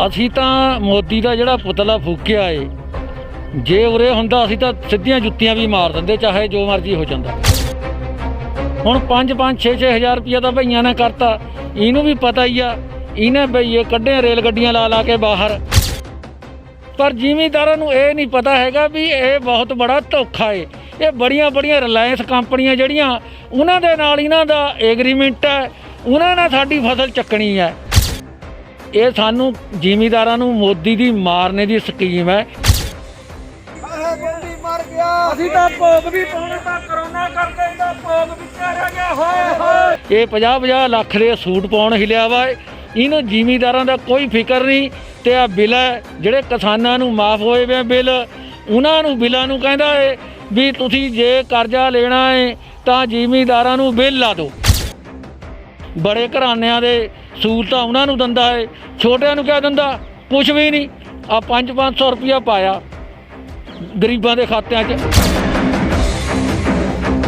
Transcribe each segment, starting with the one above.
ਅਸੀਂ ਤਾਂ ਮੋਦੀ ਦਾ ਜਿਹੜਾ ਪੁਤਲਾ ਫੂਕਿਆ ਏ, ਜੇ ਉਰੇ ਹੁੰਦਾ ਅਸੀਂ ਤਾਂ ਸਿੱਧੀਆਂ ਜੁੱਤੀਆਂ ਵੀ ਮਾਰ ਦਿੰਦੇ, ਚਾਹੇ ਜੋ ਮਰਜ਼ੀ ਹੋ ਜਾਂਦਾ। ਹੁਣ 5-5 6-6 ਹਜ਼ਾਰ ਰੁਪਇਆ ਤਾਂ ਭਈਆਂ ਨੇ ਕਰਤਾ, ਇਹਨੂੰ ਵੀ ਪਤਾ ਹੀ ਆ, ਇਹਨੇ ਭਈਏ ਕੱਢੇ ਰੇਲ ਗੱਡੀਆਂ ਲਾ ਕੇ ਬਾਹਰ। ਪਰ ਜ਼ਿਮੀਂਦਾਰਾਂ ਨੂੰ ਇਹ ਨਹੀਂ ਪਤਾ ਹੈਗਾ ਵੀ ਇਹ ਬਹੁਤ ਬੜਾ ਧੋਖਾ ਏ। ਇਹ ਬੜੀਆਂ ਰਿਲਾਇੰਸ ਕੰਪਨੀਆਂ ਜਿਹੜੀਆਂ ਉਹਨਾਂ ਦੇ ਨਾਲ ਇਹਨਾਂ ਦਾ ਐਗਰੀਮੈਂਟ ਹੈ, ਉਹਨਾਂ ਨੇ ਸਾਡੀ ਫਸਲ ਚੱਕਣੀ ਹੈ। ਇਹ ਸਾਨੂੰ ਜ਼ਿਮੀਂਦਾਰਾਂ ਨੂੰ ਮੋਦੀ ਦੀ ਮਾਰਨੇ ਦੀ ਸਕੀਮ ਹੈ। ਅਸੀਂ ਤਾਂ ਭੋਗ ਵੀ ਪਾਉਣਾ, ਤਾਂ ਕਰੋਨਾ ਕਰਕੇ ਇਹਦਾ ਭੋਗ ਵਿਚਾਰਿਆ ਗਿਆ ਹੋਏ। ਇਹ 50-50 ਲੱਖ ਦੇ ਸੂਟ ਪਾਉਣ ਹਿਲਿਆ ਵਾ, ਇਹਨੂੰ ਜ਼ਿਮੀਂਦਾਰਾਂ ਦਾ ਕੋਈ ਫਿਕਰ ਨਹੀਂ। ਤੇ ਆ ਬਿੱਲ ਹੈ ਜਿਹੜੇ ਕਿਸਾਨਾਂ ਨੂੰ ਮਾਫ ਹੋਏ ਵੇ ਬਿੱਲ, ਉਹਨਾਂ ਨੂੰ ਬਿੱਲਾਂ ਨੂੰ ਕਹਿੰਦਾ ਏ ਵੀ ਤੁਸੀਂ ਜੇ ਕਰਜ਼ਾ ਲੈਣਾ ਹੈ ਤਾਂ ਜ਼ਿਮੀਂਦਾਰਾਂ ਨੂੰ ਬਿੱਲ ਲਾ ਦਿਓ। ਬੜੇ ਘਰਾਨਿਆਂ ਦੇ ਸਹੂਲਤਾਂ ਉਹਨਾਂ ਨੂੰ ਦਿੰਦਾ ਹੈ, ਛੋਟਿਆਂ ਨੂੰ ਕਿਆ ਦਿੰਦਾ? ਕੁਛ ਵੀ ਨਹੀਂ। ਆ 500-500 ਰੁਪਇਆ ਪਾਇਆ ਗਰੀਬਾਂ ਦੇ ਖਾਤਿਆਂ 'ਚ।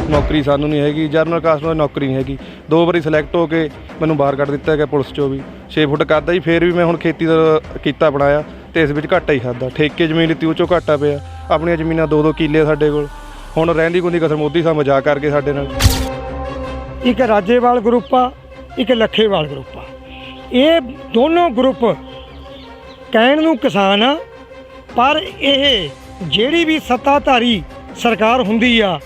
ਨੌਕਰੀ ਸਾਨੂੰ ਨਹੀਂ ਹੈਗੀ, ਜਨਰਲ ਕਾਸਟ ਨੂੰ ਨੌਕਰੀ ਨਹੀਂ ਹੈਗੀ। 2 ਵਾਰੀ ਸਿਲੈਕਟ ਹੋ ਕੇ ਮੈਨੂੰ ਬਾਹਰ ਕੱਢ ਦਿੱਤਾ ਗਿਆ ਪੁਲਿਸ 'ਚੋਂ ਵੀ। 6 ਫੁੱਟ ਕਰਦਾ ਜੀ, ਫਿਰ ਵੀ ਮੈਂ ਹੁਣ ਖੇਤੀ ਦਾ ਕੀਤਾ ਬਣਾਇਆ ਅਤੇ ਇਸ ਵਿੱਚ ਘਾਟਾ ਹੀ ਖਾਦਾ। ਠੇਕੇ ਜ਼ਮੀਨ ਲਿੱਤੀ, ਉਹ 'ਚੋਂ ਘਾਟਾ ਪਿਆ। ਆਪਣੀਆਂ ਜ਼ਮੀਨਾਂ 2-2 ਕਿੱਲੇ ਸਾਡੇ ਕੋਲ। ਹੁਣ ਰਹਿੰਦੀ ਗੁੰਦੀ ਕਸਰ ਮੋਦੀ ਸਾਹਿਬ ਮਜ਼ਾਕ ਕਰਕੇ ਸਾਡੇ ਨਾਲ। ਇੱਕ ਰਾਜੇਵਾਲ ਗਰੁੱਪ ਆ, ਇੱਕ ਲੱਖੇਵਾਲ ਗਰੁੱਪ ਆ। ਇਹ ਦੋਨੋਂ ਗਰੁੱਪ ਕਹਿਣ ਨੂੰ ਕਿਸਾਨ ਆ, ਪਰ ਇਹ ਜਿਹੜੀ ਵੀ ਸੱਤਾਧਾਰੀ ਸਰਕਾਰ ਹੁੰਦੀ ਆ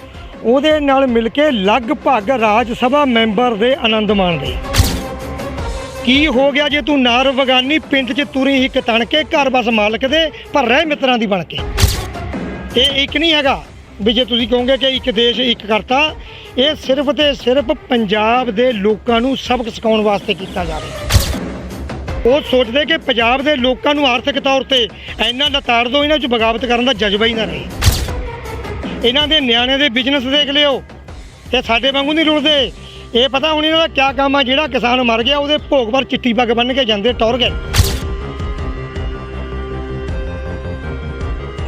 ਉਹਦੇ ਨਾਲ ਮਿਲ ਕੇ ਲਗਭਗ ਰਾਜ ਸਭਾ ਮੈਂਬਰ ਦੇ ਆਨੰਦ ਮਾਣਦੇ। ਕੀ ਹੋ ਗਿਆ ਜੇ ਤੂੰ ਨਾਰ ਵਗਾਨੀ ਪਿੰਡ 'ਚ ਤੁਰੀ ਹੀ ਤਣ ਕੇ ਘਰ ਬਸ ਮਾਲਕ ਦੇ, ਪਰ ਰਹਿ ਮਿੱਤਰਾਂ ਦੀ ਬਣ ਕੇ। ਇਹ ਇੱਕ ਨਹੀਂ ਹੈਗਾ ਵੀ ਜੇ ਤੁਸੀਂ ਕਹੋਗੇ ਕਿ ਇੱਕ ਦੇਸ਼ ਇੱਕ ਕਰਤਾ, ਇਹ ਸਿਰਫ ਤੇ ਸਿਰਫ ਪੰਜਾਬ ਦੇ ਲੋਕਾਂ ਨੂੰ ਸਬਕ ਸਿਖਾਉਣ ਵਾਸਤੇ ਕੀਤਾ ਜਾ ਰਿਹਾ। ਉਹ ਸੋਚਦੇ ਕਿ ਪੰਜਾਬ ਦੇ ਲੋਕਾਂ ਨੂੰ ਆਰਥਿਕ ਤੌਰ ਤੇ ਇੰਨਾ ਲਤਾੜ ਦਿਓ, ਇਹਨਾਂ 'ਚ ਬਗਾਵਤ ਕਰਨ ਦਾ ਜਜ਼ਬਾ ਹੀ ਨਾ ਰਹੇ। ਇਹਨਾਂ ਦੇ ਨਿਆਣੇ ਦੇ ਬਿਜ਼ਨਸ ਦੇਖ ਲਿਓ, ਇਹ ਸਾਡੇ ਵਾਂਗੂ ਨਹੀਂ ਰੁਲਦੇ। ਇਹ ਪਤਾ ਹੁਣ ਇਹਨਾਂ ਦਾ ਕਿਆ ਕੰਮ ਆ, ਜਿਹੜਾ ਕਿਸਾਨ ਮਰ ਗਿਆ ਉਹਦੇ ਭੋਗ ਪਰ ਚਿੱਟੀ ਪੱਗ ਬੰਨ੍ਹ ਕੇ ਜਾਂਦੇ ਟੌਰ ਗਏ।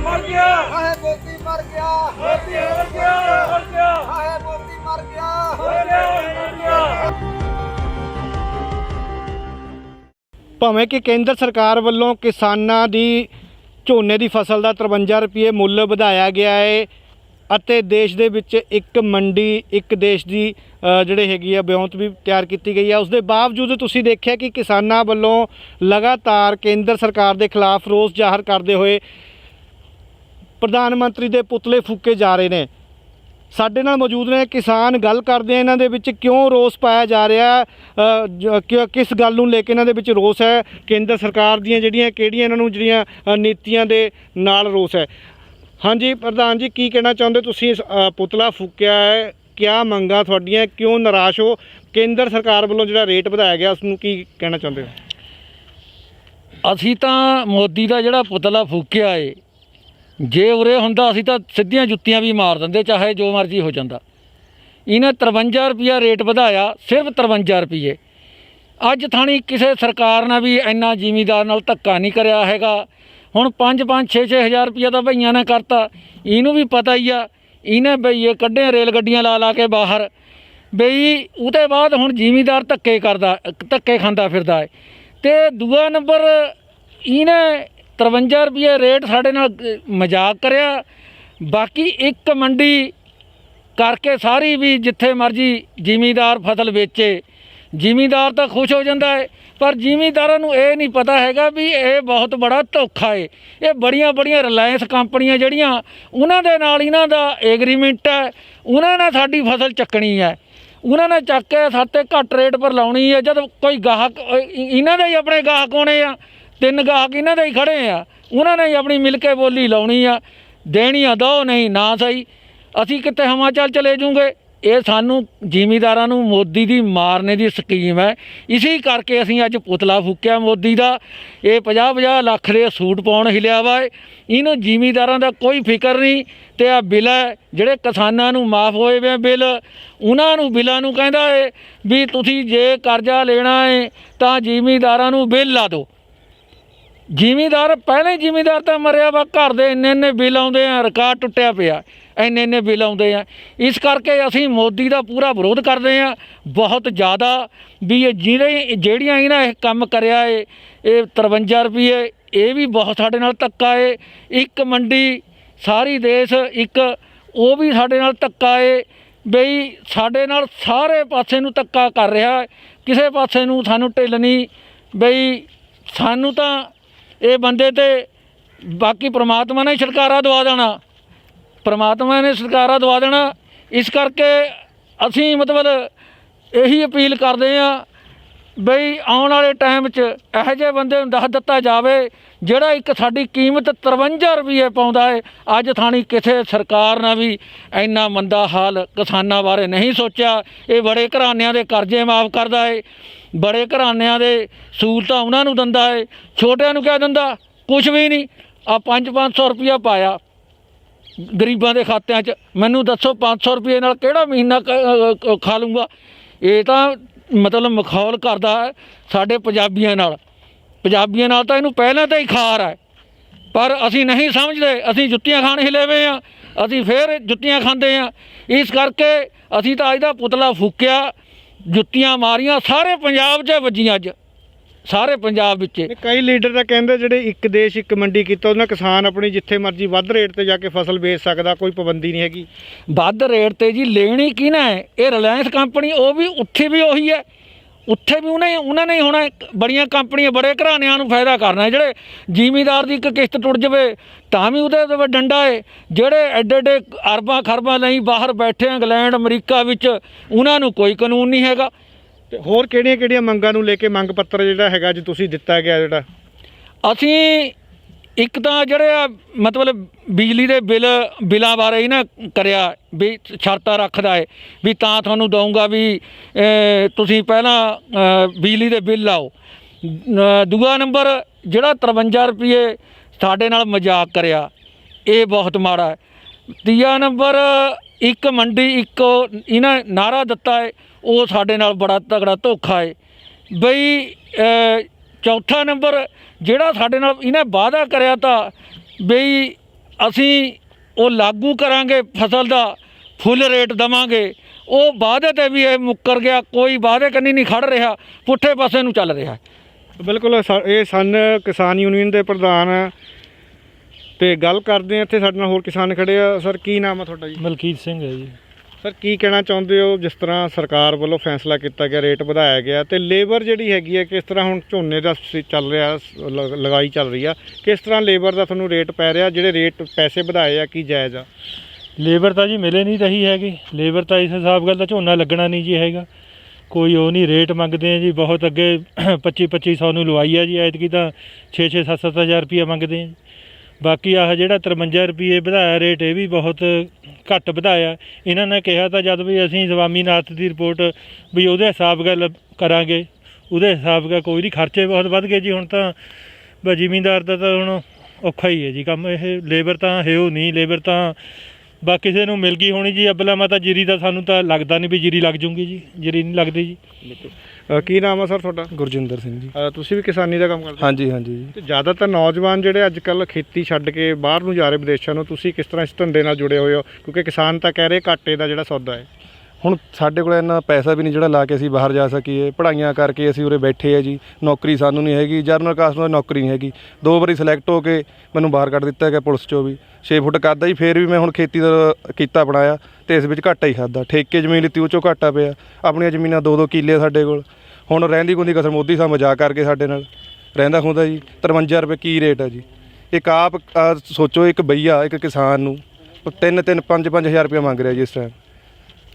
ਮਰ ਗਿਆ ਹਾਏ ਮੋਦੀ ਮਰ ਗਿਆ, ਮੋਦੀ ਮਰ ਗਿਆ, ਮਰ ਗਿਆ ਹਾਏ ਮੋਦੀ ਮਰ ਗਿਆ, ਮਰ ਗਿਆ। ਭਾਵੇਂ ਕਿ ਕੇਂਦਰ ਸਰਕਾਰ ਵੱਲੋਂ ਕਿਸਾਨਾਂ ਦੀ ਝੋਨੇ ਦੀ ਫਸਲ ਦਾ 53 ਰੁਪਏ ਮੁੱਲ ਵਧਾਇਆ ਗਿਆ ਹੈ ਅਤੇ ਦੇਸ਼ ਦੇ ਵਿੱਚ ਇੱਕ ਮੰਡੀ ਇੱਕ ਦੇਸ਼ ਦੀ ਜਿਹੜੇ ਹੈਗੀ ਆ ਵਿਉਂਤ ਵੀ ਤਿਆਰ ਕੀਤੀ ਗਈ ਹੈ, ਉਸ ਦੇ ਬਾਵਜੂਦ ਤੁਸੀਂ ਦੇਖਿਆ ਕਿ ਕਿਸਾਨਾਂ ਵੱਲੋਂ ਲਗਾਤਾਰ ਕੇਂਦਰ ਸਰਕਾਰ ਦੇ ਖਿਲਾਫ ਰੋਸ ਜ਼ਾਹਰ ਕਰਦੇ ਹੋਏ ਪ੍ਰਧਾਨ ਮੰਤਰੀ ਦੇ ਪੁਤਲੇ ਫੂਕੇ ਜਾ ਰਹੇ ਨੇ। ਸਾਡੇ ਨਾਲ ਮੌਜੂਦ ਨੇ ਕਿਸਾਨ, ਗੱਲ ਕਰਦੇ ਆ ਇਹਨਾਂ ਦੇ ਵਿੱਚ ਕਿਉਂ ਰੋਸ ਪਾਇਆ ਜਾ ਰਿਹਾ, ਕਿਸ ਗੱਲ ਨੂੰ ਲੈ ਕੇ ਇਹਨਾਂ ਦੇ ਵਿੱਚ ਰੋਸ ਹੈ, ਕੇਂਦਰ ਸਰਕਾਰ ਦੀਆਂ ਜਿਹੜੀਆਂ ਕਿਹੜੀਆਂ ਇਹਨਾਂ ਨੂੰ ਜਿਹੜੀਆਂ ਨੀਤੀਆਂ ਦੇ ਨਾਲ ਰੋਸ ਹੈ। ਹਾਂਜੀ ਪ੍ਰਧਾਨ ਜੀ, ਕੀ ਕਹਿਣਾ ਚਾਹੁੰਦੇ ਤੁਸੀਂ? ਪੁਤਲਾ ਫੂਕਿਆ ਹੈ, ਕਿਆ ਮੰਗਾਂ ਤੁਹਾਡੀਆਂ, ਕਿਉਂ ਨਿਰਾਸ਼ ਹੋ? ਕੇਂਦਰ ਸਰਕਾਰ ਵੱਲੋਂ ਜਿਹੜਾ ਰੇਟ ਵਧਾਇਆ ਗਿਆ ਉਸ ਨੂੰ ਕੀ ਕਹਿਣਾ ਚਾਹੁੰਦੇ ਹੋ? ਅਸੀਂ ਤਾਂ ਮੋਦੀ ਦਾ ਜਿਹੜਾ ਪੁਤਲਾ ਫੂਕਿਆ ਏ, ਜੇ ਉਰੇ ਹੁੰਦਾ ਅਸੀਂ ਤਾਂ ਸਿੱਧੀਆਂ ਜੁੱਤੀਆਂ ਵੀ ਮਾਰ ਦਿੰਦੇ, ਚਾਹੇ ਜੋ ਮਰਜ਼ੀ ਹੋ ਜਾਂਦਾ। ਇਹਨੇ 53 ਰੁਪਇਆ ਰੇਟ ਵਧਾਇਆ, ਸਿਰਫ 53 ਰੁਪਏ। ਅੱਜ ਥਾਣੀ ਕਿਸੇ ਸਰਕਾਰ ਨੇ ਵੀ ਇੰਨਾ ਜ਼ਿਮੀਂਦਾਰ ਨਾਲ ਧੱਕਾ ਨਹੀਂ ਕਰਿਆ ਹੈਗਾ। ਹੁਣ 5-5 6-6 ਹਜ਼ਾਰ ਰੁਪਇਆ ਤਾਂ ਭਈਆਂ ਨੇ ਕਰਤਾ, ਇਹਨੂੰ ਵੀ ਪਤਾ ਹੀ ਆ, ਇਹਨੇ ਭਈਏ ਕੱਢੇ ਰੇਲ ਗੱਡੀਆਂ ਲਾ ਕੇ ਬਾਹਰ। ਬਈ ਉਹਦੇ ਬਾਅਦ ਹੁਣ ਜ਼ਿਮੀਂਦਾਰ ਧੱਕੇ ਖਾਂਦਾ ਫਿਰਦਾ ਹੈ। ਅਤੇ ਦੂਆ ਨੰਬਰ ਇਹਨੇ 53 ਰੁਪਏ ਰੇਟ ਸਾਡੇ ਨਾਲ ਮਜ਼ਾਕ ਕਰਿਆ। ਬਾਕੀ ਇੱਕ ਮੰਡੀ ਕਰਕੇ ਸਾਰੀ ਵੀ ਜਿੱਥੇ ਮਰਜ਼ੀ ਜ਼ਿਮੀਂਦਾਰ ਫਸਲ ਵੇਚੇ, ਜ਼ਿਮੀਂਦਾਰ ਤਾਂ ਖੁਸ਼ ਹੋ ਜਾਂਦਾ ਹੈ, ਪਰ ਜ਼ਿਮੀਂਦਾਰਾਂ ਨੂੰ ਇਹ ਨਹੀਂ ਪਤਾ ਹੈਗਾ ਵੀ ਇਹ ਬਹੁਤ ਬੜਾ ਧੋਖਾ ਹੈ। ਇਹ ਬੜੀਆਂ ਰਿਲਾਇੰਸ ਕੰਪਨੀਆਂ ਜਿਹੜੀਆਂ ਉਹਨਾਂ ਦੇ ਨਾਲ ਇਹਨਾਂ ਦਾ ਐਗਰੀਮੈਂਟ ਹੈ, ਉਹਨਾਂ ਨੇ ਸਾਡੀ ਫਸਲ ਚੱਕਣੀ ਹੈ, ਉਹਨਾਂ ਨੇ ਚੱਕ ਕੇ ਸਾਡੇ ਘੱਟ ਰੇਟ ਪਰ ਲਾਉਣੀ ਹੈ। ਜਦ ਕੋਈ ਗਾਹਕ, ਇਹਨਾਂ ਦੇ ਹੀ ਆਪਣੇ ਗਾਹਕ ਆਉਣੇ ਆ, 3 ਗਾਹਕ ਇਹਨਾਂ ਦੇ ਹੀ ਖੜ੍ਹੇ ਆ, ਉਹਨਾਂ ਨੇ ਹੀ ਆਪਣੀ ਮਿਲ ਕੇ ਬੋਲੀ ਲਾਉਣੀ ਆ, ਦੇਣੀ ਆ ਦੋ, ਨਹੀਂ ਨਾ ਸਹੀ ਅਸੀਂ ਕਿਤੇ ਹਿਮਾਚਲ ਚਲੇ ਜੂਗੇ। ਇਹ ਸਾਨੂੰ ਜ਼ਿਮੀਂਦਾਰਾਂ ਨੂੰ ਮੋਦੀ ਦੀ ਮਾਰਨੇ ਦੀ ਸਕੀਮ ਹੈ। ਇਸੇ ਕਰਕੇ ਅਸੀਂ ਅੱਜ ਪੁਤਲਾ ਫੂਕਿਆ ਮੋਦੀ ਦਾ। ਇਹ 50-50 ਲੱਖ ਦੇ ਸੂਟ ਪਾਉਣ ਹਿਲਿਆ ਵਾ, ਇਹਨੂੰ ਜ਼ਿਮੀਂਦਾਰਾਂ ਦਾ ਕੋਈ ਫਿਕਰ ਨਹੀਂ। ਤੇ ਆ ਬਿੱਲ ਹੈ ਜਿਹੜੇ ਕਿਸਾਨਾਂ ਨੂੰ ਮਾਫ ਹੋਏ ਵੇ ਬਿੱਲ, ਉਹਨਾਂ ਨੂੰ ਬਿੱਲਾਂ ਨੂੰ ਕਹਿੰਦਾ ਏ ਵੀ ਤੁਸੀਂ ਜੇ ਕਰਜ਼ਾ ਲੈਣਾ ਹੈ ਤਾਂ ਜ਼ਿਮੀਂਦਾਰਾਂ ਨੂੰ ਬਿੱਲ ਲਾ ਦਿਓ। ਜ਼ਿਮੀਂਦਾਰ ਪਹਿਲਾਂ ਹੀ ਜ਼ਿਮੀਂਦਾਰ ਤਾਂ ਮਰਿਆ ਵਾ, ਘਰ ਦੇ ਇੰਨੇ ਬਿੱਲ ਆਉਂਦੇ ਆ, ਰਿਕਾਰਡ ਟੁੱਟਿਆ ਪਿਆ, ਇੰਨੇ ਬਿੱਲ ਆਉਂਦੇ ਆ। ਇਸ ਕਰਕੇ ਅਸੀਂ ਮੋਦੀ ਦਾ ਪੂਰਾ ਵਿਰੋਧ ਕਰਦੇ ਆ ਬਹੁਤ ਜ਼ਿਆਦਾ, ਵੀ ਇਹ ਜਿਹੜੀਆਂ ਇਹਨਾਂ ਇਹ ਕੰਮ ਕਰਿਆ ਏ, ਇਹ 53 ਰੁਪਏ, ਇਹ ਵੀ ਬਹੁਤ ਸਾਡੇ ਨਾਲ ਧੱਕਾ ਏ। ਇੱਕ ਮੰਡੀ ਸਾਰੀ ਦੇਸ਼ ਇੱਕ, ਉਹ ਵੀ ਸਾਡੇ ਨਾਲ ਧੱਕਾ ਏ, ਬਈ ਸਾਡੇ ਨਾਲ ਸਾਰੇ ਪਾਸੇ ਨੂੰ ਧੱਕਾ ਕਰ ਰਿਹਾ, ਕਿਸੇ ਪਾਸੇ ਨੂੰ ਸਾਨੂੰ ਢਿੱਲ ਨਹੀਂ। ਬਈ ਸਾਨੂੰ ਤਾਂ ਇਹ ਬੰਦੇ ਤੇ ਬਾਕੀ ਪ੍ਰਮਾਤਮਾ ਨੇ ਛੁਟਕਾਰਾ ਦਵਾ ਦੇਣਾ, ਪ੍ਰਮਾਤਮਾ ਨੇ ਛੁਟਕਾਰਾ ਦਵਾ ਦੇਣਾ। ਇਸ ਕਰਕੇ ਅਸੀਂ ਮਤਲਬ ਇਹੀ ਅਪੀਲ ਕਰਦੇ ਹਾਂ ਬਈ ਆਉਣ ਵਾਲੇ ਟਾਈਮ 'ਚ ਇਹੋ ਜਿਹੇ ਬੰਦੇ ਨੂੰ ਦੱਸ ਦਿੱਤਾ ਜਾਵੇ ਜਿਹੜਾ ਇੱਕ ਸਾਡੀ ਕੀਮਤ 53 ਰੁਪਏ ਪਾਉਂਦਾ ਹੈ। ਅੱਜ ਥਾਣੀ ਕਿਸੇ ਸਰਕਾਰ ਨੇ ਵੀ ਇੰਨਾ ਮੰਦਾ ਹਾਲ ਕਿਸਾਨਾਂ ਬਾਰੇ ਨਹੀਂ ਸੋਚਿਆ। ਇਹ ਬੜੇ ਘਰਾਣਿਆਂ ਦੇ ਕਰਜ਼ੇ ਮਾਫ ਕਰਦਾ ਹੈ, ਬੜੇ ਘਰਾਣਿਆਂ ਦੇ ਸਹੂਲਤਾਂ ਉਹਨਾਂ ਨੂੰ ਦਿੰਦਾ ਹੈ, ਛੋਟਿਆਂ ਨੂੰ ਕਿਆ ਦਿੰਦਾ? ਕੁਛ ਵੀ ਨਹੀਂ। ਆ 500 ਰੁਪਇਆ ਪਾਇਆ ਗਰੀਬਾਂ ਦੇ ਖਾਤਿਆਂ 'ਚ, ਮੈਨੂੰ ਦੱਸੋ 500 ਰੁਪਏ ਨਾਲ ਕਿਹੜਾ ਮਹੀਨਾ ਖਾ ਲੂੰਗਾ? ਇਹ ਤਾਂ ਮਤਲਬ ਮਖੌਲ ਕਰਦਾ ਹੈ ਸਾਡੇ ਪੰਜਾਬੀਆਂ ਨਾਲ ਤਾਂ ਇਹਨੂੰ ਪਹਿਲਾਂ ਤਾਂ ਹੀ ਖਾਰ ਹੈ, ਪਰ ਅਸੀਂ ਨਹੀਂ ਸਮਝਦੇ। ਅਸੀਂ ਜੁੱਤੀਆਂ ਖਾਣ ਹਿਲੇਵੇ ਆ, ਅਸੀਂ ਫਿਰ ਜੁੱਤੀਆਂ ਖਾਂਦੇ ਆ। ਇਸ ਕਰਕੇ ਅਸੀਂ ਤਾਂ ਅੱਜ ਦਾ ਪੁਤਲਾ ਫੂਕਿਆ, ਜੁੱਤੀਆਂ ਮਾਰੀਆਂ, ਸਾਰੇ ਪੰਜਾਬ 'ਚ ਵੱਜੀਆਂ ਅੱਜ, ਸਾਰੇ ਪੰਜਾਬ ਵਿੱਚ। ਕਈ ਲੀਡਰ ਤਾਂ ਕਹਿੰਦੇ ਜਿਹੜੇ ਇੱਕ ਦੇਸ਼ ਇੱਕ ਮੰਡੀ ਕੀਤਾ ਉਹਨਾਂ ਕਿਸਾਨ ਆਪਣੀ ਜਿੱਥੇ ਮਰਜ਼ੀ ਵੱਧ ਰੇਟ ਤੇ ਜਾ ਕੇ ਫਸਲ ਵੇਚ ਸਕਦਾ, ਕੋਈ ਪਾਬੰਦੀ ਨਹੀਂ ਹੈਗੀ। ਵੱਧ ਰੇਟ ਤੇ ਜੀ ਲੈਣੀ ਕਿਹਨਾਂ ਹੈ? ਇਹ ਰਿਲਾਇੰਸ ਕੰਪਨੀ, ਉਹ ਵੀ ਉੱਥੇ ਵੀ ਉਹੀ ਹੈ, ਉੱਥੇ ਵੀ ਉਹਨਾਂ ਨੇ ਹੋਣਾ। ਬੜੀਆਂ ਕੰਪਨੀਆਂ ਬੜੇ ਘਰਾਣਿਆਂ ਨੂੰ ਫਾਇਦਾ ਕਰਨਾ। ਜਿਹੜੇ ਜ਼ਿਮੀਂਦਾਰ ਦੀ ਇੱਕ ਕਿਸ਼ਤ ਟੁੱਟ ਜਾਵੇ ਤਾਂ ਵੀ ਉਹਦੇ ਤੇ ਡੰਡਾ ਹੈ। ਜਿਹੜੇ ਐਡੇ ਅਰਬਾਂ ਖਰਬਾਂ ਲਈ ਬਾਹਰ ਬੈਠੇ ਇੰਗਲੈਂਡ ਅਮਰੀਕਾ ਵਿੱਚ, ਉਹਨਾਂ ਨੂੰ ਕੋਈ ਕਾਨੂੰਨ ਨਹੀਂ ਹੈਗਾ। ਤੇ ਹੋਰ ਕਿਹੜੀਆਂ ਮੰਗਾਂ ਨੂੰ ਲੈ ਕੇ ਮੰਗ ਪੱਤਰ ਜਿਹੜਾ ਹੈਗਾ ਅੱਜ ਤੁਸੀਂ ਦਿੱਤਾ ਗਿਆ? ਜਿਹੜਾ ਅਸੀਂ ਇੱਕ ਤਾਂ ਜਿਹੜੇ ਆ ਮਤਲਬ ਬਿਜਲੀ ਦੇ ਬਿੱਲਾਂ ਬਾਰੇ ਹੀ ਨਾ ਕਰਿਆ ਵੀ ਸ਼ਰਤਾਂ ਰੱਖਦਾ ਹੈ ਵੀ ਤਾਂ ਤੁਹਾਨੂੰ ਦਊਂਗਾ ਵੀ ਤੁਸੀਂ ਪਹਿਲਾਂ ਬਿਜਲੀ ਦੇ ਬਿੱਲ ਲਾਓ। ਦੂਆ ਨੰਬਰ ਜਿਹੜਾ 53 ਰੁਪਏ ਸਾਡੇ ਨਾਲ ਮਜ਼ਾਕ ਕਰਿਆ, ਇਹ ਬਹੁਤ ਮਾੜਾ ਹੈ। ਤੀਆ ਨੰਬਰ ਇੱਕ ਮੰਡੀ ਇੱਕ ਇਹਨਾਂ ਨਾਅਰਾ ਦਿੱਤਾ ਹੈ, ਉਹ ਸਾਡੇ ਨਾਲ ਬੜਾ ਤਗੜਾ ਧੋਖਾ ਹੈ ਬਈ। ਚੌਥਾ ਨੰਬਰ ਜਿਹੜਾ ਸਾਡੇ ਨਾਲ ਇਹਨੇ ਵਾਅਦਾ ਕਰਿਆ ਤਾਂ ਬਈ ਅਸੀਂ ਉਹ ਲਾਗੂ ਕਰਾਂਗੇ, ਫਸਲ ਦਾ ਫੁੱਲ ਰੇਟ ਦੇਵਾਂਗੇ, ਉਹ ਵਾਅਦੇ 'ਤੇ ਵੀ ਇਹ ਮੁੱਕਰ ਗਿਆ। ਕੋਈ ਵਾਅਦੇ ਕੰਨੀ ਨਹੀਂ ਖੜ੍ਹ ਰਿਹਾ, ਪੁੱਠੇ ਪਾਸੇ ਨੂੰ ਚੱਲ ਰਿਹਾ। ਬਿਲਕੁਲ ਇਹ ਸਨ ਕਿਸਾਨ ਯੂਨੀਅਨ ਦੇ ਪ੍ਰਧਾਨ ਤੇ ਗੱਲ ਕਰਦੇ ਆ। ਇੱਥੇ ਸਾਡੇ ਨਾਲ ਹੋਰ ਕਿਸਾਨ ਖੜੇ ਆ। ਸਰ ਕੀ ਨਾਮ ਆ ਤੁਹਾਡਾ ਜੀ? ਮਲਕੀਤ ਸਿੰਘ ਹੈ ਜੀ। ਸਰ ਕੀ ਕਹਿਣਾ ਚਾਹੁੰਦੇ ਹੋ ਜਿਸ ਤਰ੍ਹਾਂ ਸਰਕਾਰ ਵੱਲੋਂ ਫੈਸਲਾ ਕੀਤਾ ਗਿਆ, ਰੇਟ ਵਧਾਇਆ ਗਿਆ, ਤੇ ਲੇਬਰ ਜਿਹੜੀ ਹੈਗੀ ਹੈ ਕਿਸ ਤਰ੍ਹਾਂ ਹੁਣ ਝੋਨੇ ਦਾ ਚੱਲ ਰਿਹਾ, ਲਗਾਈ ਚੱਲ ਰਹੀ ਆ, ਕਿਸ ਤਰ੍ਹਾਂ ਲੇਬਰ ਦਾ ਤੁਹਾਨੂੰ ਰੇਟ ਪੈ ਰਿਹਾ? ਜਿਹੜੇ ਰੇਟ ਪੈਸੇ ਵਧਾਏ ਆ ਕੀ ਜਾਇਜ਼ ਆ? ਲੇਬਰ ਤਾਂ ਜੀ ਮਿਲੇ ਨਹੀਂ ਰਹੀ ਹੈਗੀ। ਲੇਬਰ ਤਾਂ ਇਸ ਹਿਸਾਬ ਗੱਲ ਦਾ ਝੋਨਾ ਲੱਗਣਾ ਨਹੀਂ ਜੀ ਹੈਗਾ, ਕੋਈ ਉਹ ਨਹੀਂ। ਰੇਟ ਮੰਗਦੇ ਆ ਜੀ ਬਹੁਤ, ਅੱਗੇ 2500 ਨੂੰ ਲਵਾਈ ਆ ਜੀ, ਐਤਕੀ ਤਾਂ 6-7 ਹਜ਼ਾਰ ਰੁਪਈਆ ਮੰਗਦੇ ਆ। ਬਾਕੀ ਆਹ ਜਿਹੜਾ 53 ਰੁਪਏ ਵਧਾਇਆ ਰੇਟ, ਇਹ ਵੀ ਬਹੁਤ ਘੱਟ ਵਧਾਇਆ। ਇਹਨਾਂ ਨੇ ਕਿਹਾ ਤਾਂ ਜਦ ਵੀ ਅਸੀਂ ਸਵਾਮੀਨਾਥਨ ਦੀ ਰਿਪੋਰਟ ਵੀ ਉਹਦੇ ਹਿਸਾਬ ਗੱਲ ਕਰਾਂਗੇ, ਉਹਦੇ ਹਿਸਾਬ ਦਾ ਕੋਈ ਨਹੀਂ। ਖਰਚੇ ਬਹੁਤ ਵੱਧ ਗਏ ਜੀ ਹੁਣ ਤਾਂ। ਜ਼ਿਮੀਂਦਾਰ ਦਾ ਤਾਂ ਹੁਣ ਔਖਾ ਹੀ ਹੈ ਜੀ ਕੰਮ। ਇਹ ਲੇਬਰ ਤਾਂ ਹੈ ਉਹ ਨਹੀਂ, ਲੇਬਰ ਤਾਂ ਕਿਸੇ ਨੂੰ ਮਿਲ ਗਈ ਹੋਣੀ ਜੀ। ਅਬਲਾ ਮਾਤਾ ਜੀਰੀ ਦਾ ਸਾਨੂੰ ਤਾਂ ਲੱਗਦਾ ਨਹੀਂ ਵੀ ਜੀਰੀ ਲੱਗ ਜੂਗੀ ਜੀ, ਜੀਰੀ ਨਹੀਂ ਲੱਗਦੀ ਜੀ। ਕੀ ਨਾਮ ਆ ਸਰ ਤੁਹਾਡਾ? ਗੁਰਜਿੰਦਰ ਸਿੰਘ ਜੀ। ਤੁਸੀਂ ਵੀ ਕਿਸਾਨੀ ਦਾ ਕੰਮ ਕਰਦੇ? ਹਾਂਜੀ ਹਾਂਜੀ ਜੀ। ਤੇ ਜ਼ਿਆਦਾਤਰ ਨੌਜਵਾਨ ਜਿਹੜੇ ਅੱਜ ਕੱਲ੍ਹ ਖੇਤੀ ਛੱਡ ਕੇ ਬਾਹਰ ਨੂੰ ਜਾ ਰਹੇ ਵਿਦੇਸ਼ਾਂ ਨੂੰ, ਤੁਸੀਂ ਕਿਸ ਤਰ੍ਹਾਂ ਇਸ ਧੰਦੇ ਨਾਲ ਜੁੜੇ ਹੋਏ ਹੋ? ਕਿਉਂਕਿ ਕਿਸਾਨ ਤਾਂ ਕਹਿ ਰਹੇ ਘਾਟੇ ਦਾ ਜਿਹੜਾ ਸੌਦਾ ਹੈ। ਹੁਣ ਸਾਡੇ ਕੋਲ ਇੰਨਾ ਪੈਸਾ ਵੀ ਨਹੀਂ ਜਿਹੜਾ ਲਾ ਕੇ ਅਸੀਂ ਬਾਹਰ ਜਾ ਸਕੀਏ। ਪੜ੍ਹਾਈਆਂ ਕਰਕੇ ਅਸੀਂ ਉਰੇ ਬੈਠੇ ਆ ਜੀ, ਨੌਕਰੀ ਸਾਨੂੰ ਨਹੀਂ ਹੈਗੀ। ਜਰਨਲ ਕਾਸਟ ਦੀ ਨੌਕਰੀ ਨਹੀਂ ਹੈਗੀ। 2 ਵਾਰੀ ਸਿਲੈਕਟ ਹੋ ਕੇ ਮੈਨੂੰ ਬਾਹਰ ਕੱਢ ਦਿੱਤਾ ਗਿਆ ਪੁਲਿਸ 'ਚੋਂ ਵੀ। 6 ਫੁੱਟ ਕਰਦਾ ਜੀ, ਫਿਰ ਵੀ ਮੈਂ ਹੁਣ ਖੇਤੀ ਦਾ ਕੀਤਾ ਬਣਾਇਆ ਅਤੇ ਇਸ ਵਿੱਚ ਘਾਟਾ ਹੀ ਖਾਦਾ। ਠੇਕੇ ਜ਼ਮੀਨ ਲਿੱਤੀ, ਉਹ 'ਚੋਂ ਘਾਟਾ ਪਿਆ। ਆਪਣੀਆਂ ਜ਼ਮੀਨਾਂ 2-2 ਕਿੱਲੇ ਸਾਡੇ ਕੋਲ। ਹੁਣ ਰਹਿੰਦੀ ਖੁੰਦੀ ਕਸਰ ਮੋਦੀ ਸਾਹਿਬ ਮਜ਼ਾਕ ਕਰਕੇ ਸਾਡੇ ਨਾਲ ਰਹਿੰਦਾ ਖੁੰਦਾ ਜੀ। 53 ਰੁਪਏ ਕੀ ਰੇਟ ਆ ਜੀ? ਇੱਕ ਆਪ ਸੋਚੋ, ਇੱਕ ਬਈਆ ਇੱਕ ਕਿਸਾਨ ਨੂੰ 3-3, 5-5 ਹਜ਼ਾਰ ਰੁਪਏ ਮੰਗ ਰਿਹਾ ਜੀ ਇਸ ਟਾਈਮ।